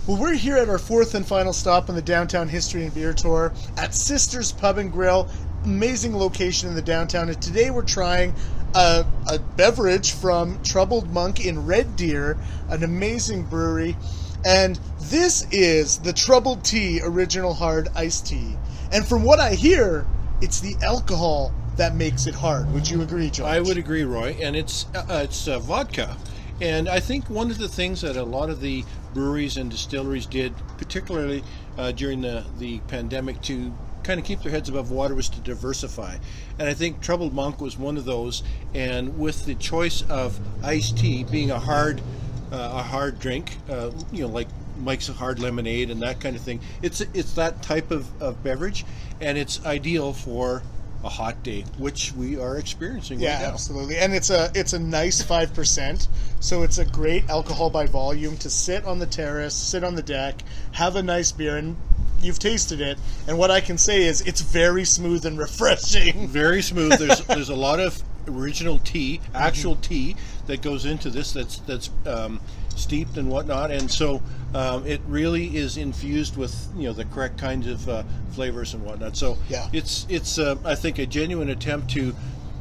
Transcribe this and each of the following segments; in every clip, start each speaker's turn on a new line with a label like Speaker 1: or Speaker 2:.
Speaker 1: Well, we're here at our fourth and final stop on the Downtown History and Beer Tour at Sisters Pub and Grill. Amazing location in the downtown. And today we're trying a beverage from Troubled Monk in Red Deer, an amazing brewery. And this is the Troubled Tea Original Hard Iced Tea. And from what I hear, it's the alcohol that makes it hard. Would you agree, George?
Speaker 2: I would agree, Roy. And it's vodka. And I think one of the things that a lot of the breweries and distilleries did, particularly during the pandemic, to kind of keep their heads above water was to diversify. And I think Troubled Monk was one of those. And with the choice of iced tea being a hard drink, like Mike's Hard Lemonade and that kind of thing, it's that type of beverage, and it's ideal for a hot day, which we are experiencing right now.
Speaker 1: Yeah, absolutely. And it's a nice 5%, so it's a great alcohol by volume to sit on the terrace, sit on the deck, have a nice beer, and you've tasted it. And what I can say is it's very smooth and refreshing.
Speaker 2: Very smooth. There's a lot of original tea, actual tea that goes into this that's steeped and whatnot, and so it really is infused with the correct kinds of flavors and whatnot. So
Speaker 1: yeah,
Speaker 2: it's I think a genuine attempt to,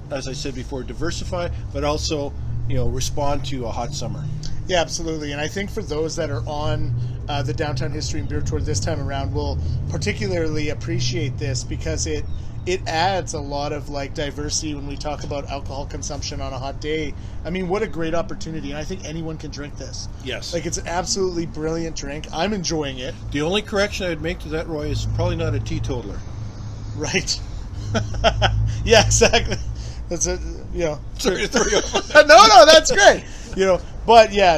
Speaker 2: as I said before, diversify, but also respond to a hot summer.
Speaker 1: Yeah, absolutely. And I think for those that are on the Downtown History and Beer Tour this time around will particularly appreciate this, because it adds a lot of diversity when we talk about alcohol consumption on a hot day. I mean, what a great opportunity. And I think anyone can drink this.
Speaker 2: Yes.
Speaker 1: It's an absolutely brilliant drink. I'm enjoying it.
Speaker 2: The only correction I'd make to that, Roy, is probably not a teetotaler.
Speaker 1: Right. Yeah, exactly. That's it.
Speaker 2: Sorry,
Speaker 1: No, that's great. But yeah.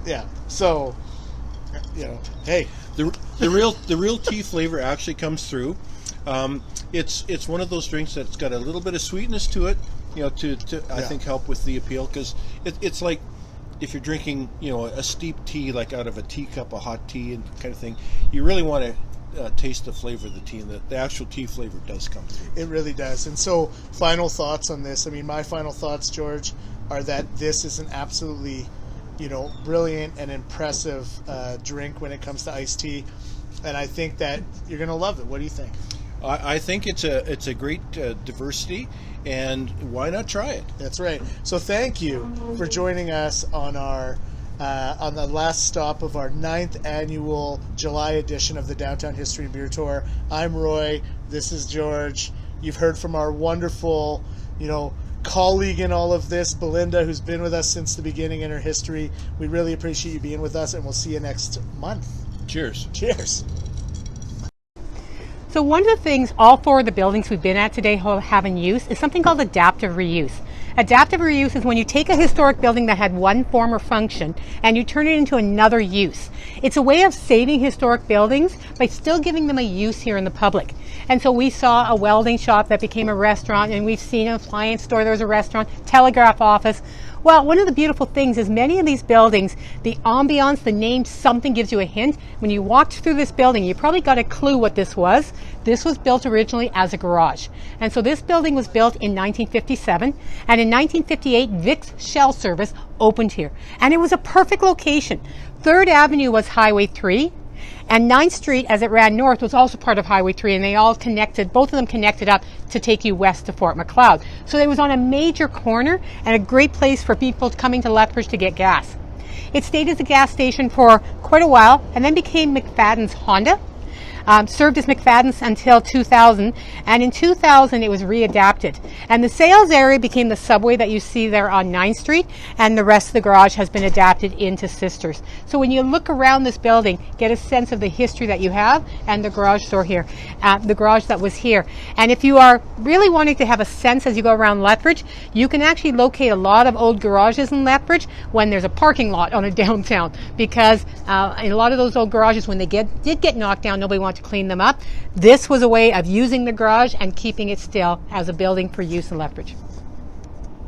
Speaker 1: Yeah. So, hey.
Speaker 2: The real tea flavor actually comes through. It's one of those drinks that's got a little bit of sweetness to it, I think help with the appeal, because it's like if you're drinking a steep tea out of a teacup, a hot tea and kind of thing, you really want to taste the flavor of the tea, and the actual tea flavor does come through.
Speaker 1: It really does. And so, final thoughts on this. I mean, my final thoughts, George, are that this is an absolutely brilliant and impressive drink when it comes to iced tea, and I think that you're going to love it. What do you think?
Speaker 2: I think it's a great diversity, and why not try it?
Speaker 1: That's right. So thank you for joining us on our on the last stop of our 9th annual July edition of the Downtown History and Beer Tour. I'm Roy. This is George. You've heard from our wonderful, colleague in all of this, Belinda, who's been with us since the beginning in her history. We really appreciate you being with us, and we'll see you next month.
Speaker 2: Cheers.
Speaker 1: Cheers.
Speaker 3: So one of the things all four of the buildings we've been at today have in use is something called adaptive reuse. Adaptive reuse is when you take a historic building that had one form or function and you turn it into another use. It's a way of saving historic buildings by still giving them a use here in the public. And so we saw a welding shop that became a restaurant, and we've seen an appliance store that was a restaurant, telegraph office. Well, one of the beautiful things is many of these buildings, the ambiance, the name, something gives you a hint. When you walked through this building, you probably got a clue what this was. This was built originally as a garage. And so this building was built in 1957. And in 1958, Vic's Shell Service opened here. And it was a perfect location. 3rd Avenue was Highway 3. And 9th Street, as it ran north, was also part of Highway 3, and they all connected, both of them connected up to take you west to Fort Macleod. So it was on a major corner and a great place for people coming to Lethbridge to get gas. It stayed as a gas station for quite a while and then became McFadden's Honda. Served as McFadden's until 2000, and in 2000 it was readapted. And the sales area became the subway that you see there on 9th Street, and the rest of the garage has been adapted into Sisters. So when you look around this building, get a sense of the history that you have and the garage door here, the garage that was here. And if you are really wanting to have a sense as you go around Lethbridge, you can actually locate a lot of old garages in Lethbridge when there's a parking lot on a downtown, because in a lot of those old garages, when they did get knocked down, nobody wanted to clean them up. This was a way of using the garage and keeping it still as a building for use in Lethbridge.